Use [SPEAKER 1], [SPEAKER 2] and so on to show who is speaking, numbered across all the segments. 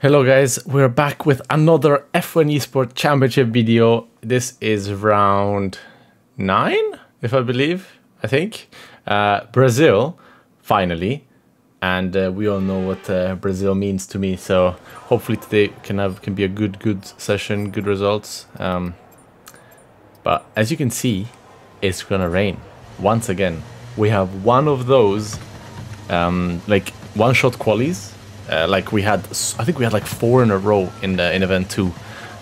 [SPEAKER 1] Hello guys, we're back with another F1 Esports Championship video. This is round 9, if I think. Brazil, finally. And we all know what Brazil means to me, so hopefully today can be a good session, good results. But as you can see, it's gonna rain once again. We have one of those like one-shot qualies. Like we had, I think we had like 4 in a row in event 2.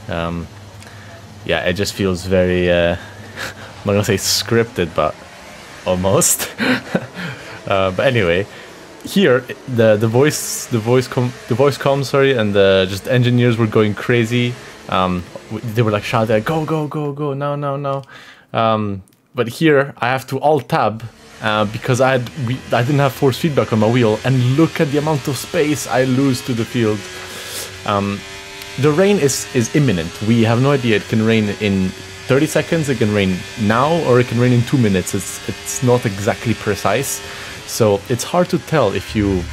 [SPEAKER 1] Yeah, it just feels very, I'm not gonna say scripted, but almost. But anyway, here the voice comes, sorry, and just engineers were going crazy. They were like shouting, go, no. But here I have to alt tab. Because I didn't have force feedback on my wheel, and look at the amount of space I lose to the field. The rain is imminent. We have no idea. It can rain in 30 seconds, it can rain now, or it can rain in 2 minutes. It's not exactly precise, so it's hard to tell if you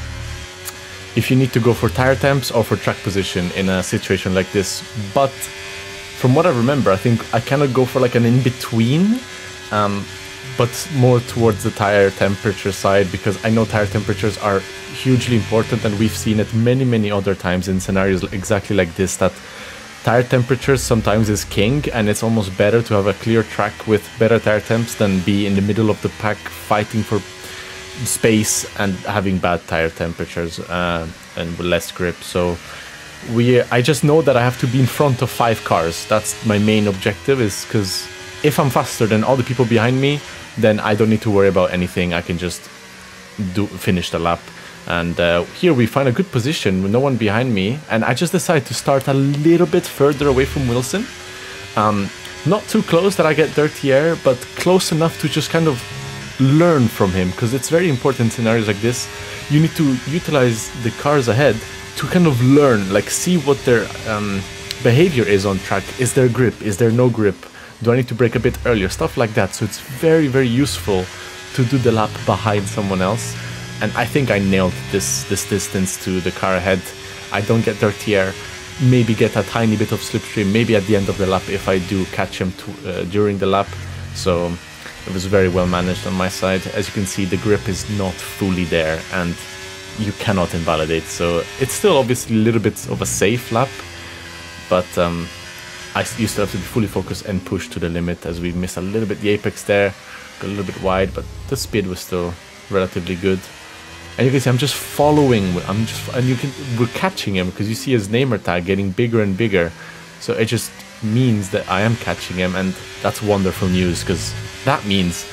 [SPEAKER 1] need to go for tire temps or for track position in a situation like this. But from what I remember, I think I cannot go for like an in-between. But more towards the tire temperature side, because I know tire temperatures are hugely important, and we've seen it many other times in scenarios exactly like this, that tire temperatures sometimes is king, and it's almost better to have a clear track with better tire temps than be in the middle of the pack fighting for space and having bad tire temperatures and less grip. So I just know that I have to be in front of 5 cars. That's my main objective, is because if I'm faster than all the people behind me, then I don't need to worry about anything. I can just finish the lap. And here we find a good position with no one behind me, and I just decide to start a little bit further away from Wilson. Not too close that I get dirty air, but close enough to just kind of learn from him, because it's very important in scenarios like this. You need to utilize the cars ahead to kind of learn, like see what their behavior is on track. Is there grip? Is there no grip? Do I need to brake a bit earlier? Stuff like that. So it's very useful to do the lap behind someone else. And I think I nailed this distance to the car ahead. I don't get dirty air. Maybe get a tiny bit of slipstream. Maybe at the end of the lap if I do catch him during the lap. So it was very well managed on my side. As you can see, the grip is not fully there, and you cannot invalidate. So it's still obviously a little bit of a safe lap, but I used to have to be fully focused and push to the limit, as we missed a little bit the apex there, got a little bit wide, but the speed was still relatively good. And you can see I'm just following, we're catching him, because you see his namer tag getting bigger and bigger. So it just means that I am catching him, and that's wonderful news, because that means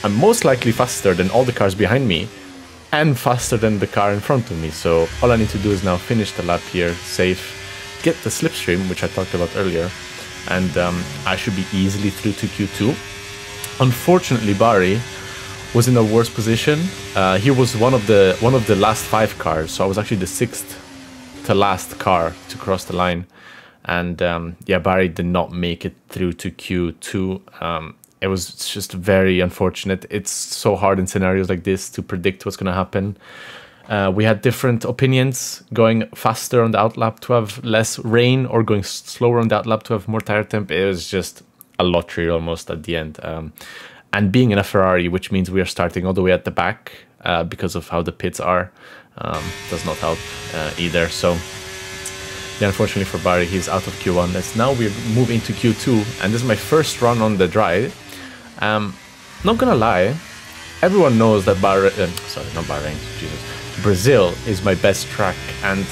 [SPEAKER 1] I'm most likely faster than all the cars behind me, and faster than the car in front of me. So all I need to do is now finish the lap here, safe, get the slipstream, which I talked about earlier, and I should be easily through to Q2. Unfortunately, Barry was in a worse position. He was one of the last 5 cars, so I was actually the 6th to last car to cross the line, and yeah, Barry did not make it through to Q2. It was just very unfortunate. It's so hard in scenarios like this to predict what's going to happen. We had different opinions, going faster on the outlap to have less rain, or going slower on the outlap to have more tire temp. It was just a lottery almost at the end. And being in a Ferrari, which means we are starting all the way at the back because of how the pits are, does not help either. So yeah, unfortunately for Barry, he's out of Q1. Now we move into Q2, and this is my first run on the dry. Not gonna lie, everyone knows that Brazil is my best track, and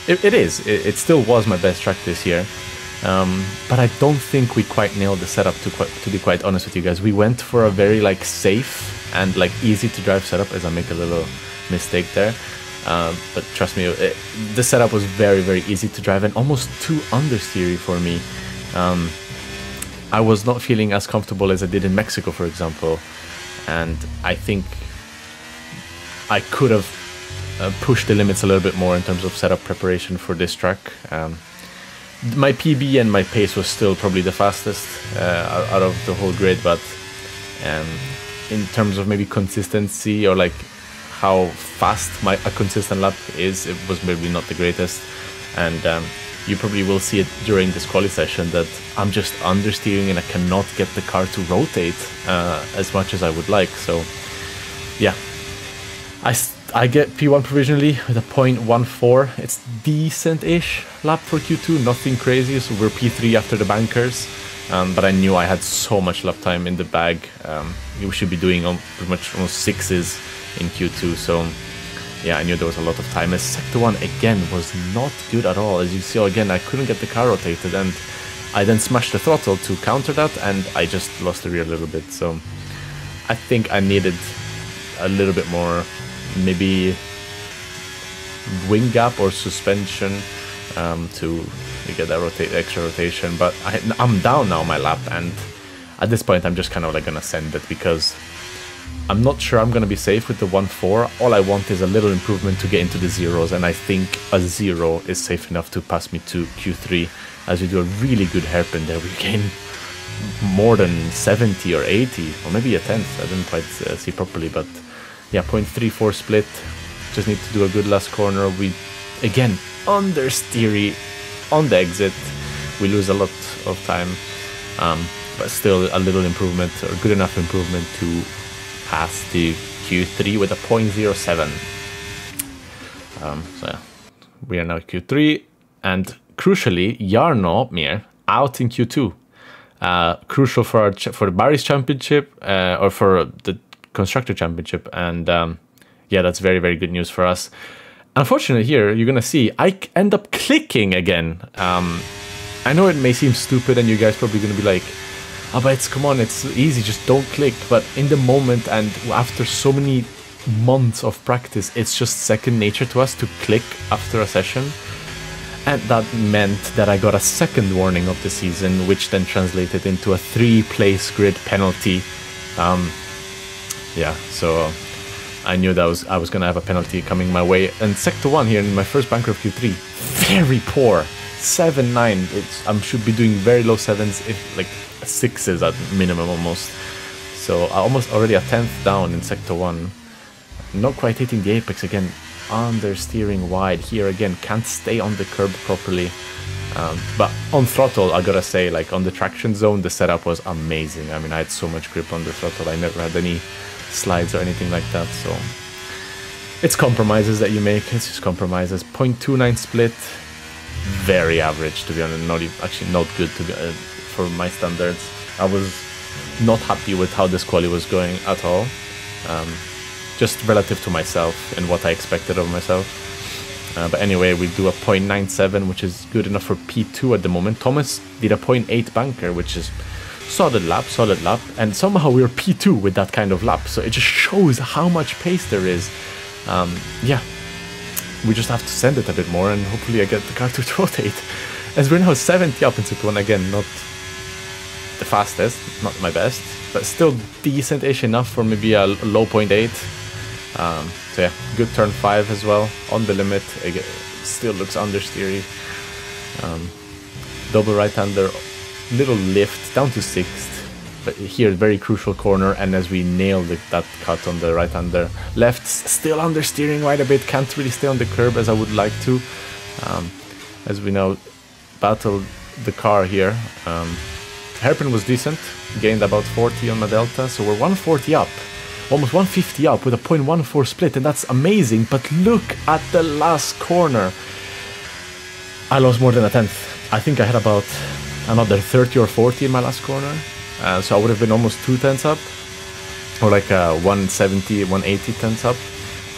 [SPEAKER 1] it still was my best track this year. But I don't think we quite nailed the setup, to be quite honest with you guys. We went for a very like safe and like easy to drive setup, as I make a little mistake there. But trust me, the setup was very easy to drive, and almost too understeery for me. I was not feeling as comfortable as I did in Mexico, for example, and I think I could have pushed the limits a little bit more in terms of setup preparation for this track. My PB and my pace was still probably the fastest out of the whole grid, but in terms of maybe consistency, or like how fast a consistent lap is, it was maybe not the greatest. And you probably will see it during this quali session that I'm just understeering and I cannot get the car to rotate as much as I would like. So yeah, I get P1 provisionally with a 0.14. It's decent-ish lap for Q2, nothing crazy. So we're P3 after the bankers. But I knew I had so much lap time in the bag. We should be doing pretty much almost 6s in Q2. So yeah, I knew there was a lot of time. As Sector 1 again was not good at all. As you see again, I couldn't get the car rotated, and I then smashed the throttle to counter that, and I just lost the rear a little bit. So I think I needed a little bit more, maybe wing gap or suspension to get that extra rotation. But I'm down now my lap, and at this point I'm just kind of like gonna send it, because I'm not sure I'm gonna be safe with the 1.4. All I want is a little improvement to get into the zeros, and I think a 0 is safe enough to pass me to Q3. As we do a really good hairpin there, we gain more than 70 or 80, or maybe a 10th. I didn't quite see properly, but yeah, 0.34 split. Just need to do a good last corner. We again understeer on the exit. We lose a lot of time, but still a little improvement, or good enough improvement to pass the Q3 with a 0.07. So yeah, we are now Q3, and crucially, Jarno Mir out in Q2. Crucial for the Barry's Championship, or for the Constructor Championship, and yeah, that's very, very good news for us. Unfortunately, here you're gonna see I end up clicking again. I know it may seem stupid, and you guys probably gonna be like, "Oh, but come on, it's easy, just don't click." But in the moment, and after so many months of practice, it's just second nature to us to click after a session. And that meant that I got a second warning of the season, which then translated into a 3-place grid penalty. Yeah, so I knew that I was gonna have a penalty coming my way. And Sector 1 here in my first banker of Q3, very poor. 7-9. I should be doing very low 7s, if like 6s at minimum almost. So I almost already a 10th down in Sector 1. Not quite hitting the apex again. Understeering wide here again. Can't stay on the curb properly. But on throttle, I gotta say, like on the traction zone, the setup was amazing. I mean, I had so much grip on the throttle. I never had any slides or anything like that. So it's compromises that you make. It's just compromises. 0.29 split. Very average, to be honest. Actually not good to be, for my standards. I was not happy with how this quali was going at all. Just relative to myself and what I expected of myself. But anyway, we do a 0.97, which is good enough for P2 at the moment. Thomas did a 0.8 banker, which is solid lap, and somehow we were P2 with that kind of lap. So it just shows how much pace there is. Yeah, we just have to send it a bit more, and hopefully I get the car to rotate. As we're now 70 up in Sector 1, again, not the fastest, not my best, but still decent-ish enough for maybe a low 0.8. So yeah, good turn 5 as well, on the limit. Again, still looks understeery. Double right-hander, little lift down to 6th, but here very crucial corner, and as we nail that cut on the right-hander, left still understeering quite a bit, can't really stay on the curb as I would like to. As we now battle the car here. Hairpin was decent, gained about 40 on my delta, so we're 140 up, almost 150 up with a 0.14 split, and that's amazing. But look at the last corner. I lost more than a 10th. I think I had about another 30 or 40 in my last corner, so I would have been almost 2 tenths up, or like 170, 180 tenths up,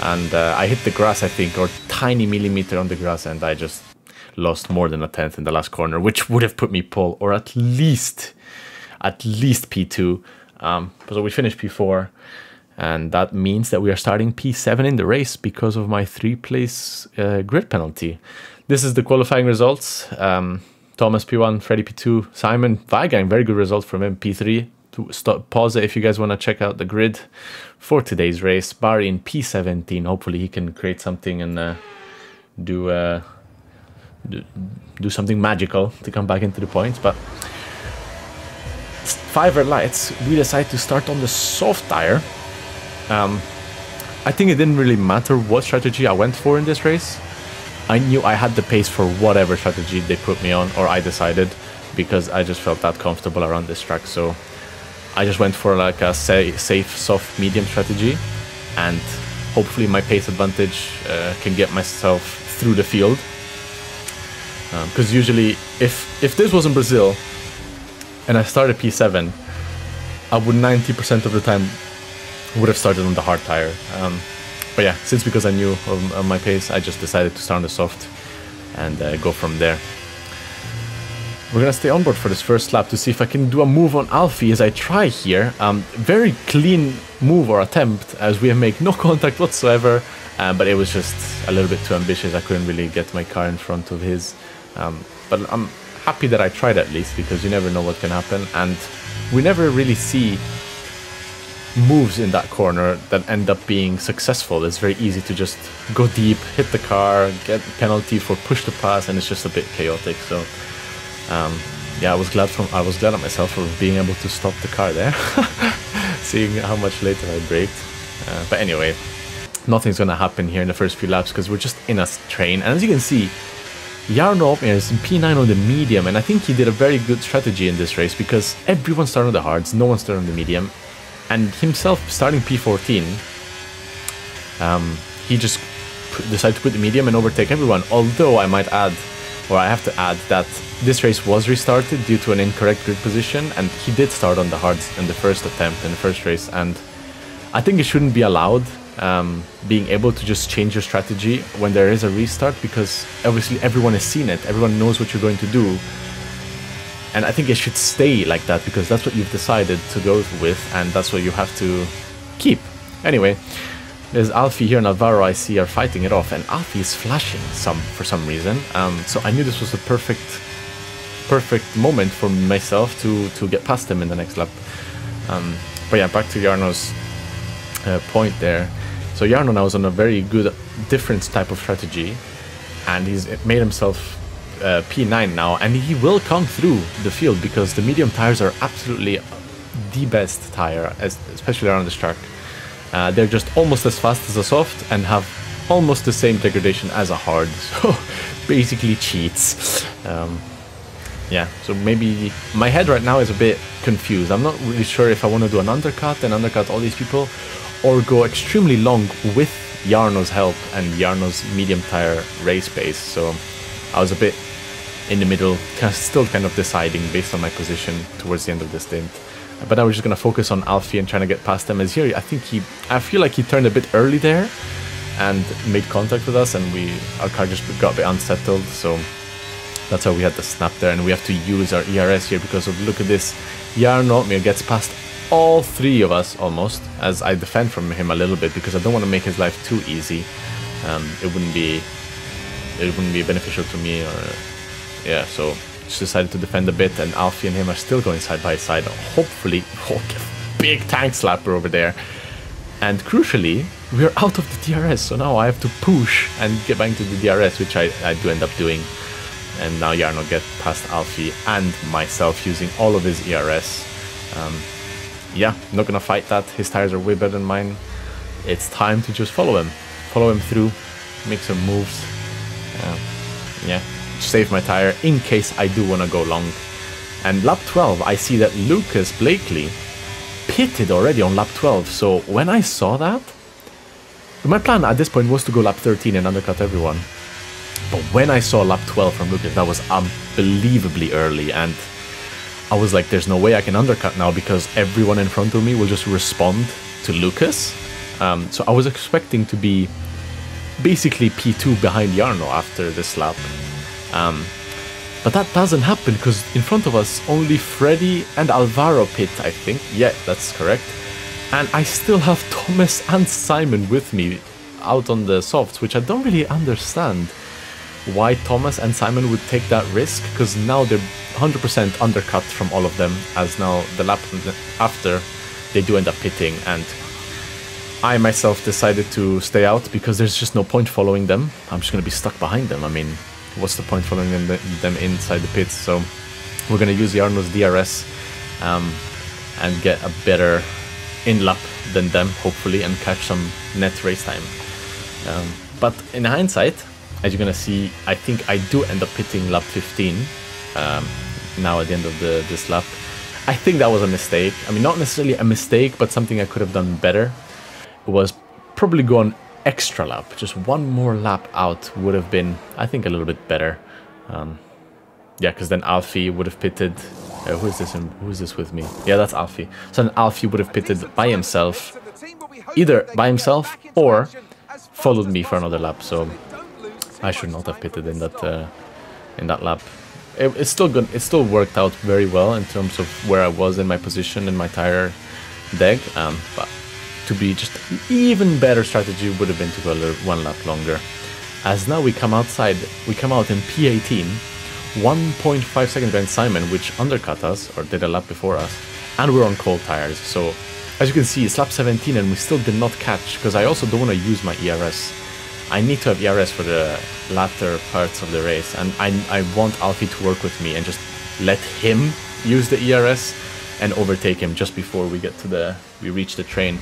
[SPEAKER 1] and I hit the grass, I think, or tiny millimeter on the grass, and I just lost more than a 10th in the last corner, which would have put me pole, or at least P2. So we finished P4, and that means that we are starting P7 in the race because of my 3-place grid penalty. This is the qualifying results. Thomas P1, Freddy P2, Simon Weigang, very good result from him, P3. Pause it if you guys want to check out the grid for today's race. Barry in P17, hopefully he can create something and do something magical to come back into the points. But 5 lights, we decided to start on the soft tire. I think it didn't really matter what strategy I went for in this race. I knew I had the pace for whatever strategy they put me on, or I decided, because I just felt that comfortable around this track. So I just went for like a safe, soft, medium strategy, and hopefully my pace advantage can get myself through the field. Because usually, if this was in Brazil and I started P7, I would 90% of the time would have started on the hard tire. But yeah, because I knew of my pace, I just decided to start on the soft and go from there. We're gonna stay on board for this first lap to see if I can do a move on Alfie as I try here. Very clean move or attempt, as we have made no contact whatsoever, but it was just a little bit too ambitious. I couldn't really get my car in front of his. But I'm happy that I tried at least, because you never know what can happen, and we never really see moves in that corner that end up being successful. It's very easy to just go deep, hit the car, get penalty for push to pass, and it's just a bit chaotic. So yeah, I was glad at myself for being able to stop the car there, seeing how much later I braked. But anyway, nothing's gonna happen here in the first few laps because we're just in a train. And as you can see, Jarno Opmeer is in P9 on the medium, and I think he did a very good strategy in this race, because everyone started on the hards, no one started on the medium, and himself starting P14, he just decided to put the medium and overtake everyone. Although I might add, or I have to add, that this race was restarted due to an incorrect grid position, and he did start on the hards in the first attempt, in the first race, and I think it shouldn't be allowed, being able to just change your strategy when there is a restart, because obviously everyone has seen it, everyone knows what you're going to do, and I think it should stay like that, because that's what you've decided to go with, and that's what you have to keep. Anyway, there's Alfie here and Alvaro, I see, are fighting it off, and Alfie is flashing for some reason, so I knew this was a perfect moment for myself to get past him in the next lap. But yeah, back to Jarno's point there. So Jarno now is on a very good, different type of strategy, and he's made himself P9 now, and he will come through the field, because the medium tires are absolutely the best tire, especially around this track. They're just almost as fast as a soft and have almost the same degradation as a hard, so basically cheats. Yeah, so maybe my head right now is a bit confused. I'm not really sure if I want to do an undercut and undercut all these people, or go extremely long with Jarno's help and Jarno's medium tire race pace. So I was a bit in the middle, still kind of deciding based on my position towards the end of the stint. But I was just going to focus on Alfie and trying to get past him, as here I feel like he turned a bit early there and made contact with us, and our car just got a bit unsettled, so that's how we had the snap there, and we have to use our ERS here because of, look at this, Jarno Opmeer gets past all three of us almost, as I defend from him a little bit because I don't want to make his life too easy. It wouldn't be beneficial to me, or yeah, so just decided to defend a bit, and Alfie and him are still going side by side. Hopefully, big tank slapper over there. And crucially, we're out of the DRS, so now I have to push and get back into the DRS, which I do end up doing. And now Jarno get past Alfie and myself using all of his ERS. Yeah, not gonna fight that. His tires are way better than mine. It's time to just follow him through, make some moves. Yeah, save my tire in case I do want to go long. And lap 12, I see that Lucas Blakely pitted already on lap 12. So when I saw that, my plan at this point was to go lap 13 and undercut everyone. But when I saw lap 12 from Lucas, that was unbelievably early, and I was like, there's no way I can undercut now because everyone in front of me will just respond to Lucas. So I was expecting to be basically P2 behind Jarno after this lap. But that doesn't happen because in front of us only Freddy and Alvaro pit, I think. Yeah, that's correct. And I still have Thomas and Simon with me out on the softs, which I don't really understand why Thomas and Simon would take that risk, because now they're 100% undercut from all of them, as now the lap after they do end up pitting, and I myself decided to stay out because there's just no point following them. I'm just going to be stuck behind them. I mean, what's the point following them inside the pits? So we're going to use Jarno's DRS and get a better in-lap than them, hopefully, and catch some net race time. But in hindsight, as you're gonna see, I think I do end up pitting lap 15 now at the end of this lap. I think that was a mistake. I mean, not necessarily a mistake, but something I could have done better. It was probably go an extra lap. Just one more lap out would have been, I think, a little bit better. Yeah, because then Alfie would have pitted. Who is this with me? Yeah, that's Alfie. So then Alfie would have pitted by himself, either by himself or followed me for another lap. So I should not have pitted in that lap. It's still good. It still worked out very well in terms of where I was in my position in my tire deck. But to be just an even better strategy would have been to go one lap longer. As now we come outside, we come out in P18, 1.5 seconds behind Simon, which undercut us or did a lap before us, and we're on cold tires. So as you can see, it's lap 17 and we still did not catch, because I also don't want to use my ERS. I need to have ERS for the latter parts of the race, and I want Alfie to work with me and just let him use the ERS and overtake him just before we reach the train.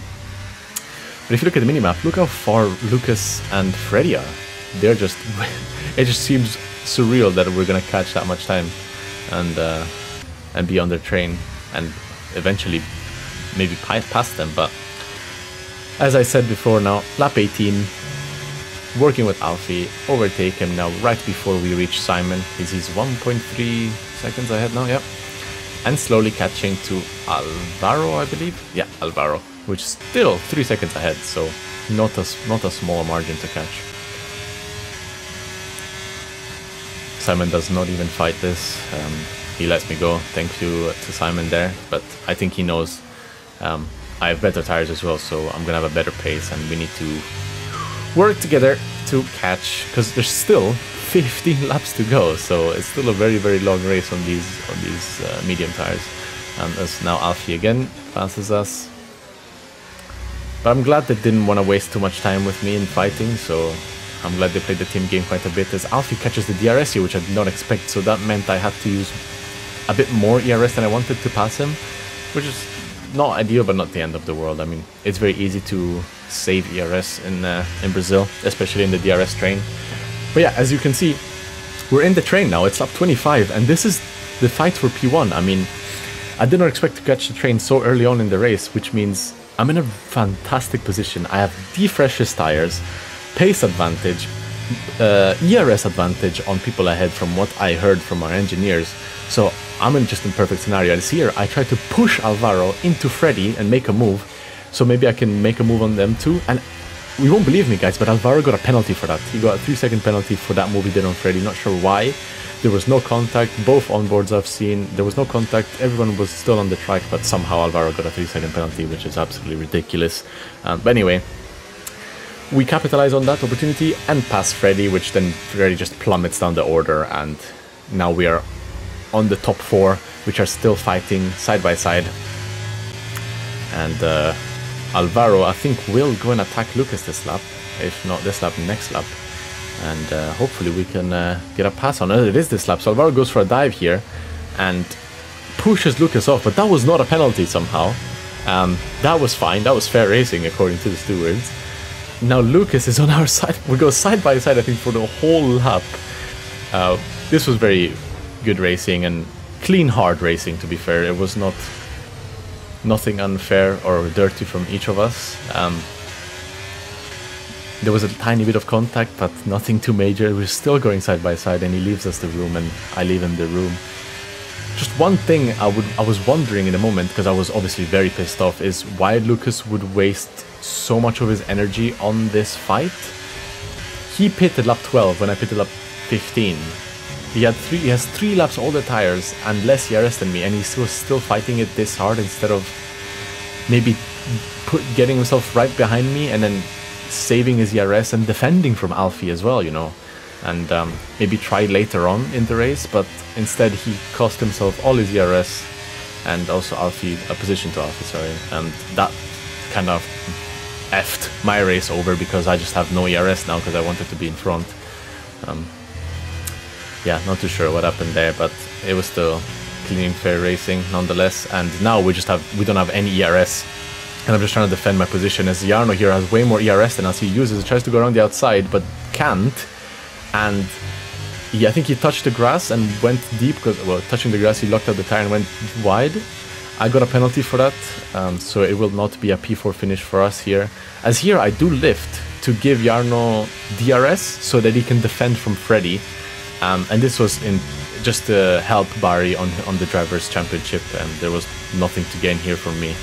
[SPEAKER 1] But if you look at the minimap, look how far Lucas and Freddy are. They're just, it just seems surreal that we're gonna catch that much time and be on their train and eventually maybe pass them. But as I said before, now lap 18, working with Alfie, overtake him now right before we reach Simon. He's 1.3 seconds ahead now, yep. And slowly catching to Alvaro, I believe. Yeah, Alvaro, which is still 3 seconds ahead, so not a small margin to catch. Simon does not even fight this. He lets me go. Thank you to Simon there, but I think he knows I have better tires as well, so I'm gonna have a better pace, and we need to work together to catch, because there's still 15 laps to go, so it's still a very, very long race on these medium tires. As now Alfie again passes us, but I'm glad they didn't want to waste too much time with me in fighting, so I'm glad they played the team game quite a bit. As Alfie catches the DRS here, which I did not expect, so that meant I had to use a bit more ERS than I wanted to pass him, which is not ideal, but not the end of the world. I mean, it's very easy to save ERS in Brazil, especially in the DRS train. But yeah, as you can see, we're in the train now. It's lap 25, and this is the fight for P1. I mean, I did not expect to catch the train so early on in the race, which means I'm in a fantastic position. I have the freshest tires, pace advantage, ERS advantage on people ahead from what I heard from our engineers. So I'm in just a perfect scenario. As here, I try to push Alvaro into Freddy and make a move, so maybe I can make a move on them too. And we won't believe me, guys, but Alvaro got a penalty for that. He got a 3-second penalty for that move he did on Freddy. Not sure why. There was no contact. Both onboards I've seen, there was no contact. Everyone was still on the track, but somehow Alvaro got a 3-second penalty, which is absolutely ridiculous. But anyway, we capitalize on that opportunity and pass Freddy, which then Freddy just plummets down the order, and now we are on the top 4, which are still fighting side by side. And Alvaro, I think, will go and attack Lucas this lap, if not this lap, next lap, and hopefully we can get a pass on it. It is this lap, so Alvaro goes for a dive here and pushes Lucas off, but that was not a penalty somehow. That was fine, that was fair racing according to the stewards. Now Lucas is on our side. We go side by side, I think, for the whole lap. This was very good racing and clean, hard racing, to be fair. It was nothing unfair or dirty from each of us. There was a tiny bit of contact, but nothing too major. We're still going side by side, and he leaves us the room and I leave him the room. Just one thing I was wondering in a moment, because I was obviously very pissed off, is why Lucas would waste so much of his energy on this fight. He pitted lap 12 when I pitted lap 15. He has 3 laps older tires and less ERS than me, and he was still fighting it this hard instead of maybe getting himself right behind me and then saving his ERS and defending from Alfie as well, you know, and maybe try later on in the race. But instead he cost himself all his ERS and also Alfie, a position to Alfie, sorry, and that kind of effed my race over, because I just have no ERS now because I wanted to be in front. Yeah, not too sure what happened there, but it was still clean, fair racing nonetheless. And now we don't have any ERS, and I'm just trying to defend my position, as Jarno here has way more ERS than us. He tries to go around the outside but can't, and I think he touched the grass and went deep because, well, touching the grass, he locked out the tire and went wide. I got a penalty for that, so it will not be a P4 finish for us here. As here, I do lift to give Jarno DRS so that he can defend from Freddy. And this was in just to help Barry on the Drivers' Championship, and there was nothing to gain here from me.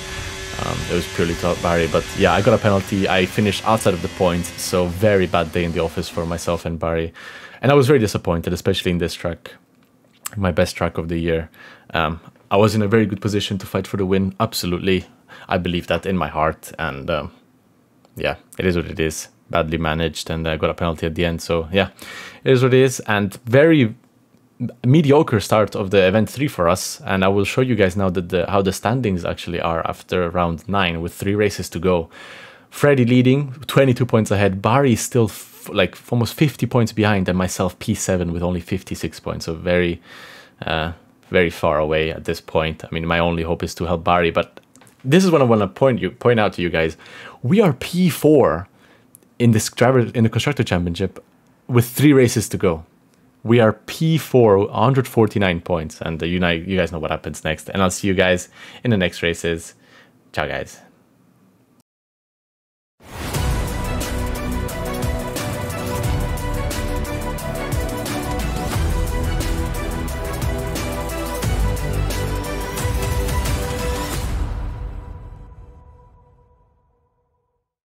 [SPEAKER 1] It was purely to help Barry, but yeah, I got a penalty. I finished outside of the point, so very bad day in the office for myself and Barry. And I was very disappointed, especially in this track, my best track of the year. I was in a very good position to fight for the win, absolutely. I believe that in my heart, and yeah, it is what it is. Badly managed, and I got a penalty at the end, so yeah, it is what it is. And very mediocre start of the event 3 for us, and I will show you guys now that how the standings actually are after round 9 with 3 races to go. Freddy leading 22 points ahead, Barry still like almost 50 points behind, and myself P7 with only 56 points, so very very far away at this point. I mean, my only hope is to help Barry, but this is what I want to point out to you guys. We are P4 in the Constructor Championship with 3 races to go. We are P4, 149 points, and you guys know what happens next. And I'll see you guys in the next races. Ciao, guys.